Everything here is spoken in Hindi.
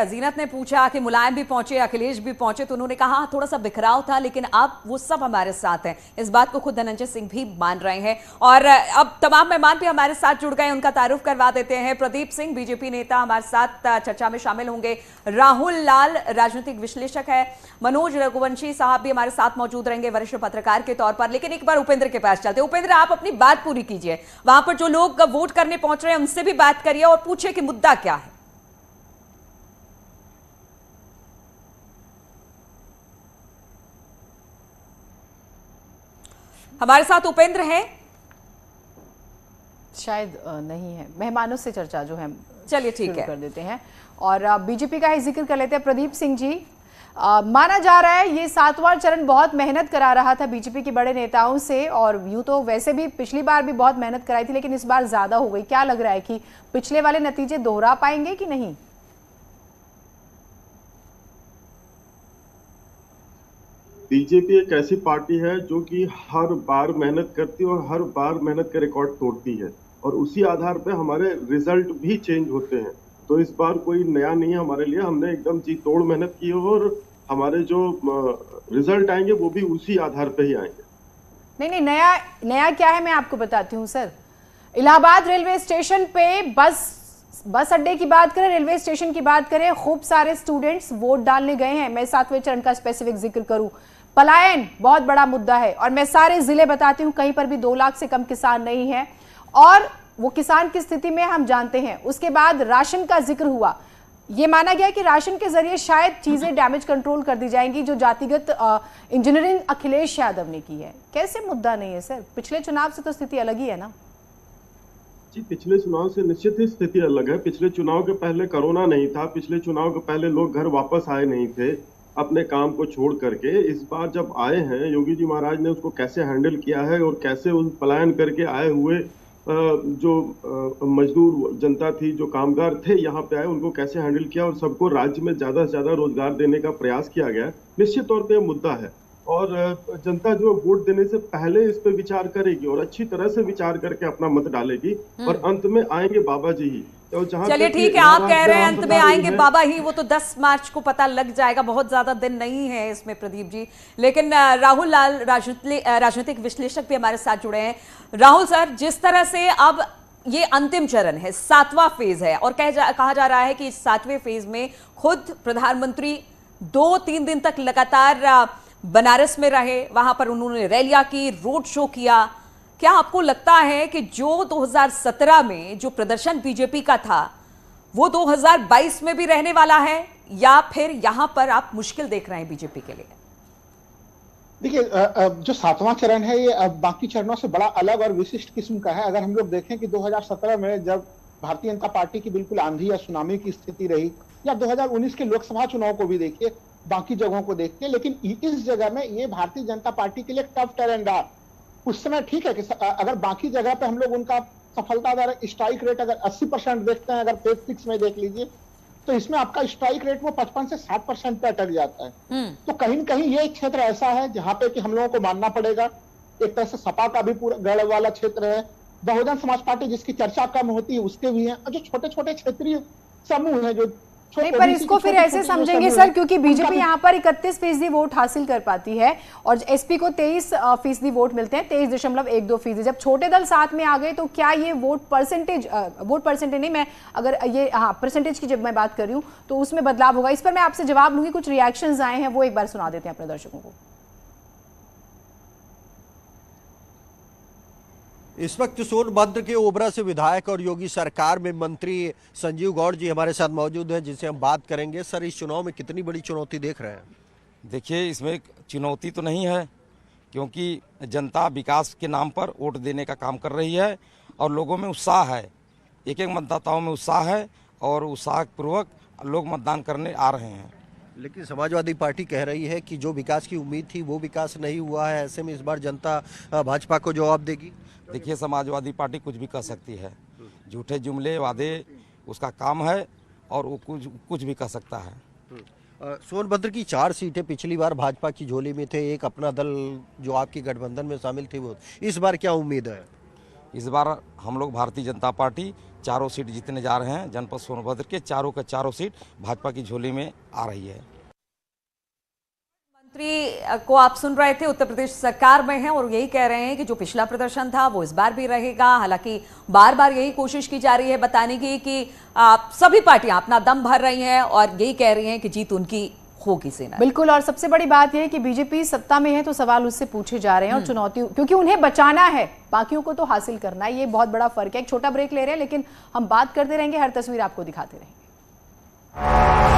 जीनत ने पूछा कि मुलायम भी पहुंचे, अखिलेश भी पहुंचे, तो उन्होंने कहा थोड़ा सा बिखराव था, लेकिन अब वो सब हमारे साथ हैं। इस बात को खुद धनंजय सिंह भी मान रहे हैं। और अब तमाम मेहमान भी हमारे साथ जुड़ गए, उनका तारुफ करवा देते हैं। प्रदीप सिंह बीजेपी नेता हमारे साथ चर्चा में शामिल होंगे। राहुल लाल राजनीतिक विश्लेषक है। मनोज रघुवंशी साहब भी हमारे साथ मौजूद रहेंगे वरिष्ठ पत्रकार के तौर पर। लेकिन एक बार उपेंद्र के पास चलते हैं। उपेंद्र, आप अपनी बात पूरी कीजिए। वहां पर जो लोग वोट करने पहुंच रहे हैं उनसे भी बात करिए और पूछिए कि मुद्दा क्या है। हमारे साथ उपेंद्र हैं? शायद नहीं है। मेहमानों से चर्चा जो है चलिए ठीक है कर देते हैं और बीजेपी का ही जिक्र कर लेते हैं। प्रदीप सिंह जी, माना जा रहा है ये 7वां चरण बहुत मेहनत करा रहा था बीजेपी के बड़े नेताओं से, और यूं तो वैसे भी पिछली बार भी बहुत मेहनत कराई थी, लेकिन इस बार ज्यादा हो गई। क्या लग रहा है कि पिछले वाले नतीजे दोहरा पाएंगे कि नहीं? बीजेपी एक ऐसी पार्टी है जो कि हर बार मेहनत करती है और हर बार मेहनत का रिकॉर्ड तोड़ती है, और उसी आधार पे हमारे रिजल्ट भी चेंज होते हैं। तो इस बार कोई नया नहीं है हमारे लिए। हमने एकदम जी तोड़ मेहनत की है और हमारे जो रिजल्ट आएंगे वो भी उसी आधार पे ही आएंगे। नहीं, नया क्या है मैं आपको बताती हूँ सर। इलाहाबाद रेलवे स्टेशन पे बस अड्डे की बात करें, रेलवे स्टेशन की बात करें, खूब सारे स्टूडेंट्स वोट डालने गए हैं। मैं 7वें चरण का स्पेसिफिक जिक्र करूं, पलायन बहुत बड़ा मुद्दा है, और मैं सारे जिले बताती हूं, कहीं पर भी 2 लाख से कम किसान नहीं है, और वो किसान की स्थिति में हम जानते हैं। उसके बाद राशन का जिक्र हुआ। ये माना गया कि राशन के जरिए शायद चीजें डैमेज कंट्रोल कर दी जाएंगी, जो जातिगत इंजीनियरिंग अखिलेश यादव ने की है। कैसे मुद्दा नहीं है सर? पिछले चुनाव से तो स्थिति अलग ही है ना जी। पिछले चुनाव से निश्चित ही स्थिति अलग है। पिछले चुनाव के पहले कोरोना नहीं था, पिछले चुनाव के पहले लोग घर वापस आए नहीं थे अपने काम को छोड़ करके। इस बार जब आए हैं, योगी जी महाराज ने उसको कैसे हैंडल किया है और कैसे उन पलायन करके आए हुए जो मजदूर जनता थी, जो कामगार थे, यहाँ पे आए, उनको कैसे हैंडल किया और सबको राज्य में ज्यादा से ज्यादा रोजगार देने का प्रयास किया गया, निश्चित तौर पे मुद्दा है। और जनता जो वोट देने से पहले इस पे विचार करेगी और अच्छी तरह से विचार करके अपना मत डालेगी, और अंत में आएंगे बाबा जी ही। तो चलिए ठीक है, आप कह रहे हैं अंत में आएंगे बाबा ही, वो तो 10 मार्च को पता लग जाएगा, बहुत ज्यादा दिन नहीं है इसमें प्रदीप जी। लेकिन राहुल लाल राजनीतिक विश्लेषक भी हमारे साथ जुड़े हैं। राहुल सर, जिस तरह से अब ये अंतिम चरण है, 7वां फेज है, और कहा जा रहा है कि इस 7वें फेज में खुद प्रधानमंत्री 2-3 दिन तक लगातार बनारस में रहे, वहां पर उन्होंने रैलियां की, रोड शो किया। क्या आपको लगता है कि जो 2017 में जो प्रदर्शन बीजेपी का था वो 2022 में भी रहने वाला है, या फिर यहां पर आप मुश्किल देख रहे हैं बीजेपी के लिए? देखिए, जो 7वां चरण है ये बाकी चरणों से बड़ा अलग और विशिष्ट किस्म का है। अगर हम लोग देखें कि 2017 में जब भारतीय जनता पार्टी की बिल्कुल आंधी या सुनामी की स्थिति रही, या 2019 के लोकसभा चुनाव को भी देखिए, बाकी जगहों को देखिए, लेकिन इस जगह में ये भारतीय जनता पार्टी के लिए टफ टेरेन रहा। उस समय ठीक है कि अगर बाकी जगह पे हम लोग उनका सफलता दर, स्ट्राइक रेट अगर 80% देखते हैं, अगर फेज 6 में देख लीजिए, तो इसमें आपका स्ट्राइक रेट वो 55 से 60% पे अटक जाता है। तो कहीं न कहीं ये एक क्षेत्र ऐसा है जहां पे कि हम लोगों को मानना पड़ेगा, एक तरह से सपा का भी पूरा गढ़ वाला क्षेत्र है, बहुजन समाज पार्टी जिसकी चर्चा कम होती है उसके भी हैं, और जो छोटे छोटे क्षेत्रीय समूह हैं जो नहीं, पर इसको फिर ऐसे समझेंगे सर, क्योंकि बीजेपी यहाँ पर 31% वोट हासिल कर पाती है और एसपी को 23% वोट मिलते हैं, 23.12%। जब छोटे दल साथ में आ गए तो क्या ये वोट परसेंटेज नहीं, मैं अगर ये परसेंटेज की जब मैं बात कर रही हूँ तो उसमें बदलाव होगा? इस पर मैं आपसे जवाब लूंगी। कुछ रिएक्शंस आए हैं वो एक बार सुना देते हैं अपने दर्शकों को। इस वक्त सोनभद्र के ओबरा से विधायक और योगी सरकार में मंत्री संजीव गौड़ जी हमारे साथ मौजूद हैं, जिनसे हम बात करेंगे। सर, इस चुनाव में कितनी बड़ी चुनौती देख रहे हैं? देखिए, इसमें चुनौती तो नहीं है, क्योंकि जनता विकास के नाम पर वोट देने का काम कर रही है और लोगों में उत्साह है, एक मतदाताओं में उत्साह है और उत्साहपूर्वक लोग मतदान करने आ रहे हैं। लेकिन समाजवादी पार्टी कह रही है कि जो विकास की उम्मीद थी वो विकास नहीं हुआ है, ऐसे में इस बार जनता भाजपा को जवाब देगी। देखिए, समाजवादी पार्टी कुछ भी कह सकती है, झूठे जुमले वादे उसका काम है और वो कुछ भी कह सकता है। सोनभद्र की 4 सीटें पिछली बार भाजपा की झोली में थे, एक अपना दल जो आपकी गठबंधन में शामिल थी वो, इस बार क्या उम्मीद है? इस बार हम लोग भारतीय जनता पार्टी चारों सीट जीतने जा रहे हैं। जनपद सोनभद्र के चारों सीट भाजपा की झोली में आ रही है। मंत्री को आप सुन रहे थे, उत्तर प्रदेश सरकार में हैं और यही कह रहे हैं कि जो पिछला प्रदर्शन था वो इस बार भी रहेगा। हालांकि बार बार यही कोशिश की जा रही है बताने की कि सभी पार्टियां अपना दम भर रही हैं और यही कह रही हैं कि जीत उनकी होगी सेना। बिल्कुल, और सबसे बड़ी बात यह है कि बीजेपी सत्ता में है तो सवाल उससे पूछे जा रहे हैं और चुनौती, क्योंकि उन्हें बचाना है, बाकियों को तो हासिल करना है। ये बहुत बड़ा फर्क है। एक छोटा ब्रेक ले रहे हैं, लेकिन हम बात करते रहेंगे, हर तस्वीर आपको दिखाते रहेंगे।